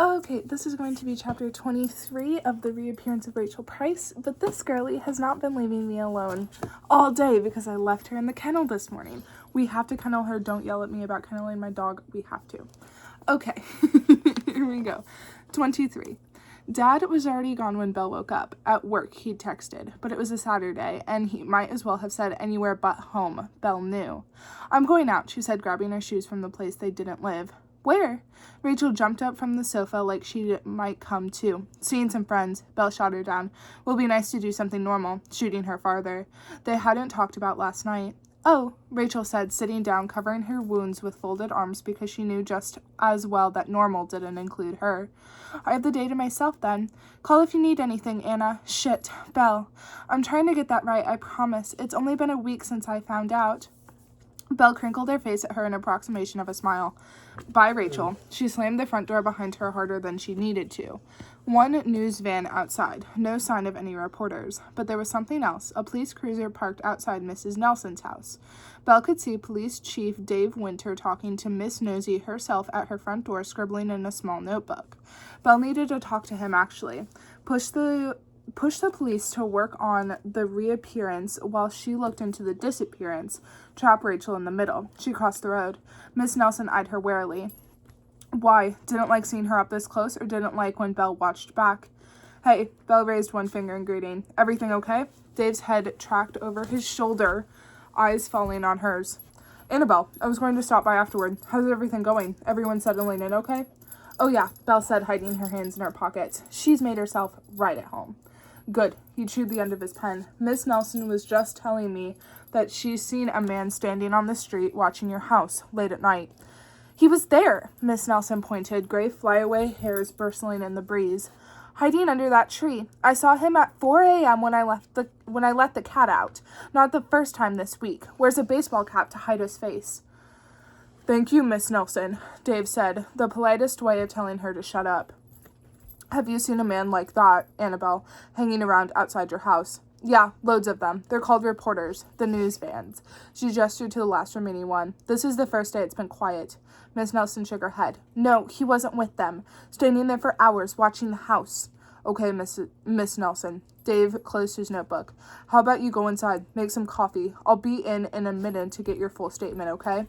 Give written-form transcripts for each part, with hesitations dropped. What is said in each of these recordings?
Okay, this is going to be chapter 23 of the Reappearance of Rachel Price, but this girlie has not been leaving me alone all day because I left her in the kennel this morning. We have to kennel her. Don't yell at me about kenneling my dog. We have to. Okay, here we go. 23. Dad was already gone when Belle woke up. At work, he'd texted, but it was a Saturday, and he might as well have said anywhere but home. Belle knew. I'm going out, she said, grabbing her shoes from the place they didn't live. Where? Rachel jumped up from the sofa like she might come too. Seeing some friends, Belle shot her down. Will be nice to do something normal, shooting her farther. They hadn't talked about last night. Oh, Rachel said, sitting down, covering her wounds with folded arms because she knew just as well that normal didn't include her. I have the day to myself then. Call if you need anything, Anna. Shit, Belle. I'm trying to get that right, I promise. It's only been a week since I found out. Belle crinkled her face at her in approximation of a smile. Bye, Rachel. She slammed the front door behind her harder than she needed to. One news van outside. No sign of any reporters. But there was something else. A police cruiser parked outside Mrs. Nelson's house. Belle could see Police Chief Dave Winter talking to Miss Nosy herself at her front door, scribbling in a small notebook. Belle needed to talk to him, actually. Push the police to work on the reappearance while she looked into the disappearance, trap Rachel in the middle. She crossed the road. Miss Nelson eyed her warily. Why? Didn't like seeing her up this close, or didn't like when Belle watched back? Hey, Belle raised one finger in greeting. Everything okay? Dave's head tracked over his shoulder, eyes falling on hers. Annabelle, I was going to stop by afterward. How's everything going? Everyone settling in okay? Oh yeah, Belle said, hiding her hands in her pockets. She's made herself right at home. Good. He chewed the end of his pen. Miss Nelson was just telling me that she's seen a man standing on the street watching your house late at night. He was there, Miss Nelson pointed, gray flyaway hairs bristling in the breeze. Hiding under that tree. I saw him at 4 a.m. when I let the cat out. Not the first time this week. Wears a baseball cap to hide his face. Thank you, Miss Nelson, Dave said, the politest way of telling her to shut up. Have you seen a man like that, Annabelle, hanging around outside your house? Yeah, loads of them. They're called reporters, the news vans. She gestured to the last remaining one. This is the first day it's been quiet. Miss Nelson shook her head. No, he wasn't with them. Standing there for hours, watching the house. Okay, Miss Nelson. Dave closed his notebook. How about you go inside, make some coffee. I'll be in a minute to get your full statement, okay?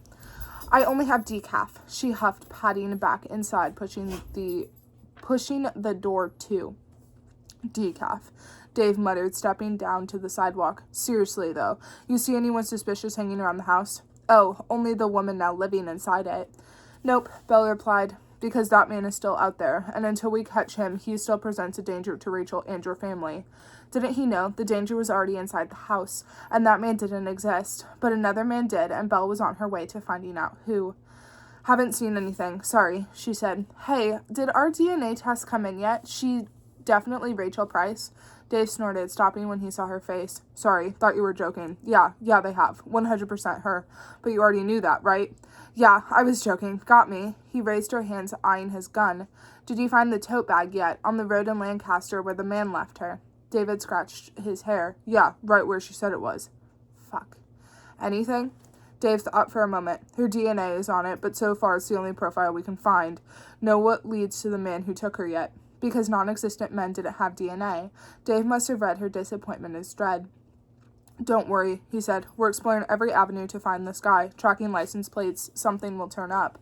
I only have decaf, she huffed, padding back inside, pushing the door to. Decaf, Dave muttered, stepping down to the sidewalk. Seriously, though, you see anyone suspicious hanging around the house? Oh, only the woman now living inside it. Nope, Belle replied, because that man is still out there, and until we catch him, he still presents a danger to Rachel and your family. Didn't he know the danger was already inside the house, and that man didn't exist, but another man did, and Belle was on her way to finding out who. Haven't seen anything. Sorry, she said. Hey, did our DNA test come in yet? She definitely Rachel Price. Dave snorted, stopping when he saw her face. Sorry, thought you were joking. Yeah, they have. 100% her. But you already knew that, right? Yeah, I was joking. Got me. He raised her hands, eyeing his gun. Did you find the tote bag yet? On the road in Lancaster where the man left her. David scratched his hair. Yeah, right where she said it was. Fuck. Anything? Dave thought for a moment. Her DNA is on it, but so far it's the only profile we can find. Know what leads to the man who took her yet. Because non-existent men didn't have DNA. Dave must have read her disappointment as dread. Don't worry, he said. We're exploring every avenue to find this guy. Tracking license plates. Something will turn up.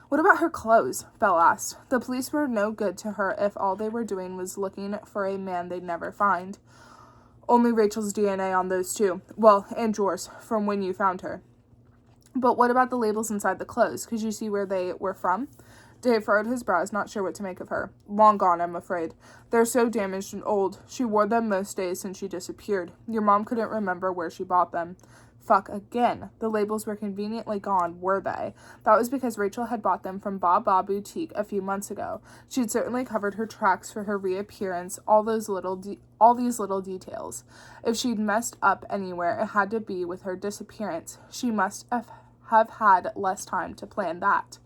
What about her clothes? Belle asked. The police were no good to her if all they were doing was looking for a man they'd never find. Only Rachel's DNA on those two. Well, and yours, from when you found her. But what about the labels inside the clothes? Could you see where they were from? Dave furrowed his brows, not sure what to make of her. Long gone, I'm afraid. They're so damaged and old. She wore them most days since she disappeared. Your mom couldn't remember where she bought them. Fuck again. The labels were conveniently gone, were they? That was because Rachel had bought them from Baba Boutique a few months ago. She'd certainly covered her tracks for her reappearance, all these little details. If she'd messed up anywhere, it had to be with her disappearance. She must have had less time to plan that.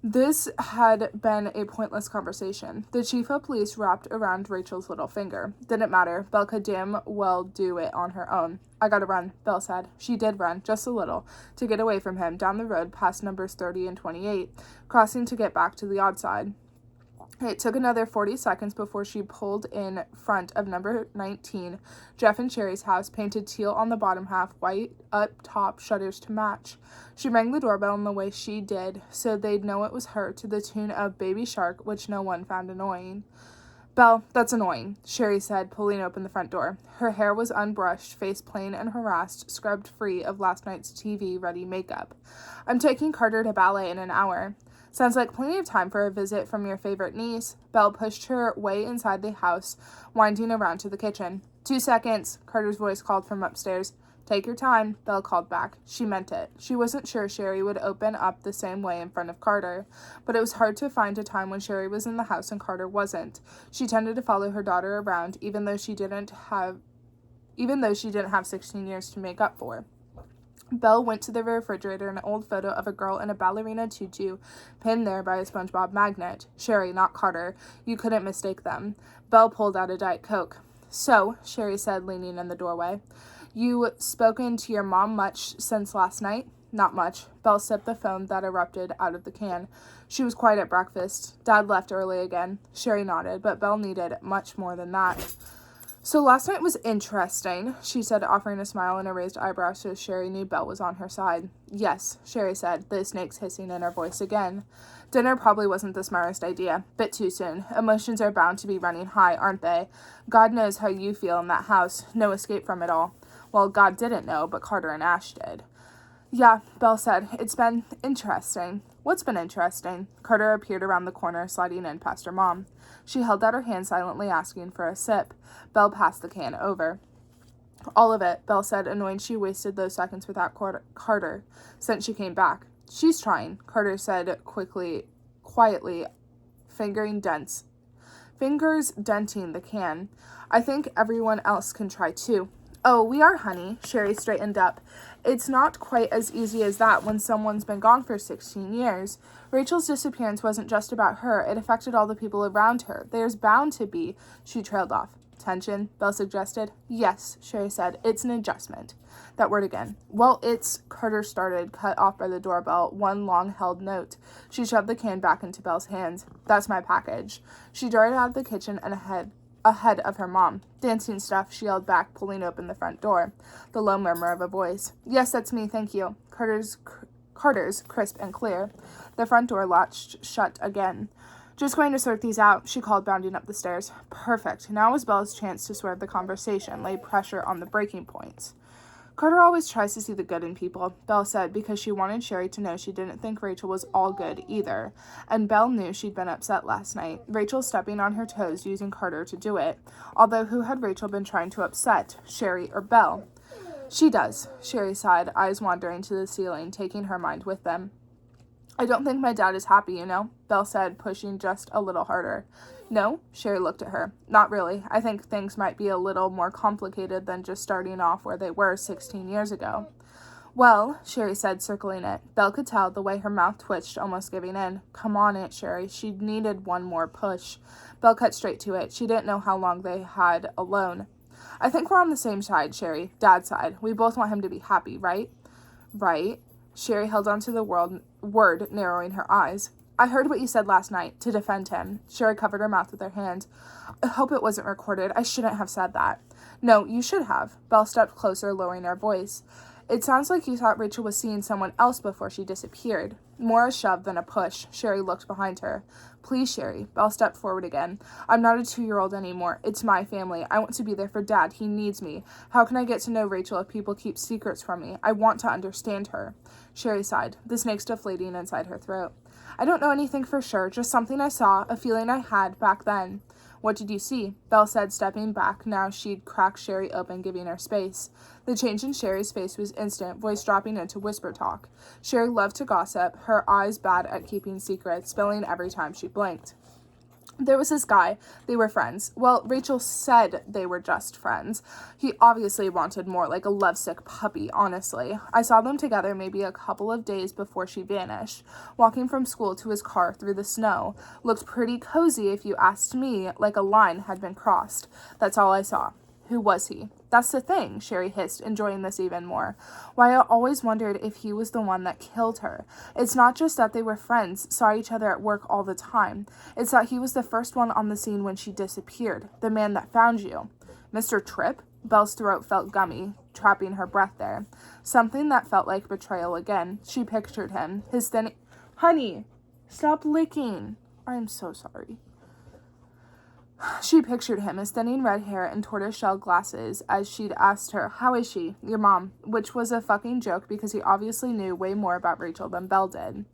This had been a pointless conversation. The chief of police wrapped around Rachel's little finger. Didn't matter. Belle could damn well do it on her own. I gotta run, Belle said. She did run, just a little, to get away from him, down the road past numbers 30 and 28, crossing to get back to the odd side. It took another 40 seconds before she pulled in front of number 19, Jeff and Sherry's house, painted teal on the bottom half, white up top, shutters to match. She rang the doorbell in the way she did, so they'd know it was her, to the tune of Baby Shark, which no one found annoying. "Belle, that's annoying," Sherry said, pulling open the front door. Her hair was unbrushed, face plain and harassed, scrubbed free of last night's TV-ready makeup. "I'm taking Carter to ballet in an hour." "Sounds like plenty of time for a visit from your favorite niece." Belle pushed her way inside the house, winding around to the kitchen. 2 seconds, Carter's voice called from upstairs. "Take your time," Belle called back. She meant it. She wasn't sure Sherry would open up the same way in front of Carter, but it was hard to find a time when Sherry was in the house and Carter wasn't. She tended to follow her daughter around, even though she didn't have 16 years to make up for. Belle went to the refrigerator, an old photo of a girl in a ballerina tutu, pinned there by a SpongeBob magnet. Sherry, not Carter. You couldn't mistake them. Belle pulled out a Diet Coke. "So," Sherry said, leaning in the doorway, "you spoken to your mom much since last night?" "Not much." Belle sipped the foam that erupted out of the can. "She was quiet at breakfast. Dad left early again." Sherry nodded, but Belle needed much more than that. "So last night was interesting," she said, offering a smile and a raised eyebrow so Sherry knew Belle was on her side. "Yes," Sherry said, the snakes hissing in her voice again. "Dinner probably wasn't the smartest idea. Bit too soon. Emotions are bound to be running high, aren't they? God knows how you feel in that house. No escape from it all." Well, God didn't know, but Carter and Ash did. "Yeah," Belle said. "It's been interesting." "What's been interesting?" Carter appeared around the corner, sliding in past her mom. She held out her hand, silently asking for a sip. Belle passed the can over. "All of it," Belle said, annoyed she wasted those seconds without Carter, since she came back. "She's trying," Carter said quietly, fingers denting the can. "I think everyone else can try too." "Oh, we are, honey," Sherry straightened up. "It's not quite as easy as that when someone's been gone for 16 years. Rachel's disappearance wasn't just about her. It affected all the people around her. There's bound to be," she trailed off. "Tension," Belle suggested. "Yes," Sherry said. "It's an adjustment." That word again. "Well, it's," Carter started, cut off by the doorbell, one long-held note. She shoved the can back into Belle's hands. "That's my package." She darted out of the kitchen and ahead of her mom. "Dancing stuff," she yelled back, pulling open the front door. The low murmur of a voice. "Yes, that's me, thank you." Carter's crisp and clear. The front door latched shut again. "Just going to sort these out," she called, bounding up the stairs. Perfect. Now was Belle's chance to swerve the conversation, lay pressure on the breaking points. "Carter always tries to see the good in people," Belle said, because she wanted Sherry to know she didn't think Rachel was all good either. And Belle knew she'd been upset last night. Rachel stepping on her toes, using Carter to do it. Although who had Rachel been trying to upset, Sherry or Belle? "She does," Sherry sighed, eyes wandering to the ceiling, taking her mind with them. "I don't think my dad is happy, you know," Belle said, pushing just a little harder. "No?" Sherry looked at her. "Not really. I think things might be a little more complicated than just starting off where they were 16 years ago." "Well," Sherry said, circling it. Belle could tell the way her mouth twitched, almost giving in. "Come on, Aunt Sherry." She needed one more push. Belle cut straight to it. She didn't know how long they had alone. "I think we're on the same side, Sherry. Dad's side. We both want him to be happy, right?" "Right." Sherry held on to the word, narrowing her eyes. "I heard what you said last night, to defend him." Sherry covered her mouth with her hand. "I hope it wasn't recorded. I shouldn't have said that." "No, you should have." Belle stepped closer, lowering her voice. "It sounds like you thought Rachel was seeing someone else before she disappeared." More a shove than a push. Sherry looked behind her. "Please, Sherry." Belle stepped forward again. "I'm not a 2-year-old anymore. It's my family. I want to be there for Dad. He needs me. How can I get to know Rachel if people keep secrets from me? I want to understand her." Sherry sighed, the snakes deflating inside her throat. "I don't know anything for sure, just something I saw, a feeling I had back then." "What did you see?" Belle said, stepping back. Now she'd cracked Sherry open, giving her space. The change in Sherry's face was instant, voice dropping into whisper talk. Sherry loved to gossip, her eyes bad at keeping secrets, spilling every time she blinked. "There was this guy. They were friends. Well, Rachel said they were just friends. He obviously wanted more, like a lovesick puppy, honestly. I saw them together maybe a couple of days before she vanished, walking from school to his car through the snow. Looked pretty cozy if you asked me, like a line had been crossed. That's all I saw." Who was he? That's the thing, Sherry hissed, enjoying this even more. Why, I always wondered if he was the one that killed her. It's not just that they were friends, saw each other at work all the time. It's that he was the first one on the scene when she disappeared, the man that found you. Mr. Tripp? Belle's throat felt gummy, trapping her breath there. Something that felt like betrayal again. She pictured him, his thin... Honey, stop licking. I'm so sorry. She pictured him, his thinning red hair and tortoiseshell glasses, as she'd asked her, "How is she? Your mom?" Which was a fucking joke because he obviously knew way more about Rachel than Belle did.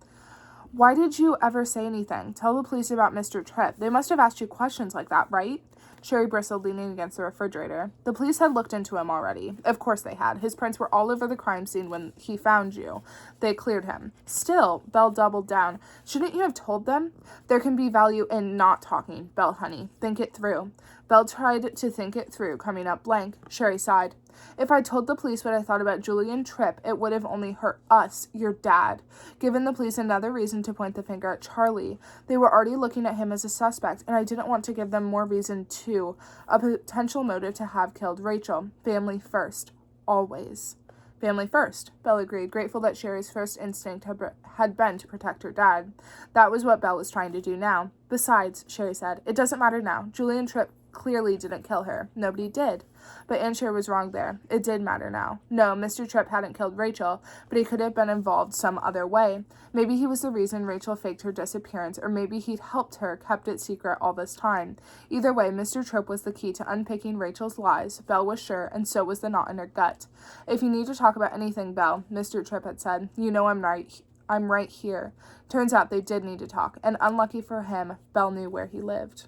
Why did you ever say anything? Tell the police about Mr. Tripp. They must have asked you questions like that, right? Sherry bristled, leaning against the refrigerator. The police had looked into him already. Of course they had. His prints were all over the crime scene when he found you. They cleared him. Still, Belle doubled down. Shouldn't you have told them? There can be value in not talking, Belle, honey. Think it through. Belle tried to think it through, coming up blank. Sherry sighed. If I told the police what I thought about Julian Tripp, it would have only hurt us, your dad. Given the police another reason to point the finger at Charlie. They were already looking at him as a suspect, and I didn't want to give them more reason to, a potential motive to have killed Rachel. Family first. Always. Family first, Belle agreed, grateful that Sherry's first instinct had been to protect her dad. That was what Belle was trying to do now. Besides, Sherry said, it doesn't matter now. Julian Tripp clearly didn't kill her. Nobody did. But Ann Sherry was wrong there. It did matter now. No, Mr. Tripp hadn't killed Rachel, but he could have been involved some other way. Maybe he was the reason Rachel faked her disappearance, or maybe he'd helped her, kept it secret all this time. Either way, Mr. Tripp was the key to unpicking Rachel's lies. Belle was sure, and so was the knot in her gut. If you need to talk about anything, Belle, Mr. Tripp had said, you know I'm right here. Turns out they did need to talk, and unlucky for him, Belle knew where he lived.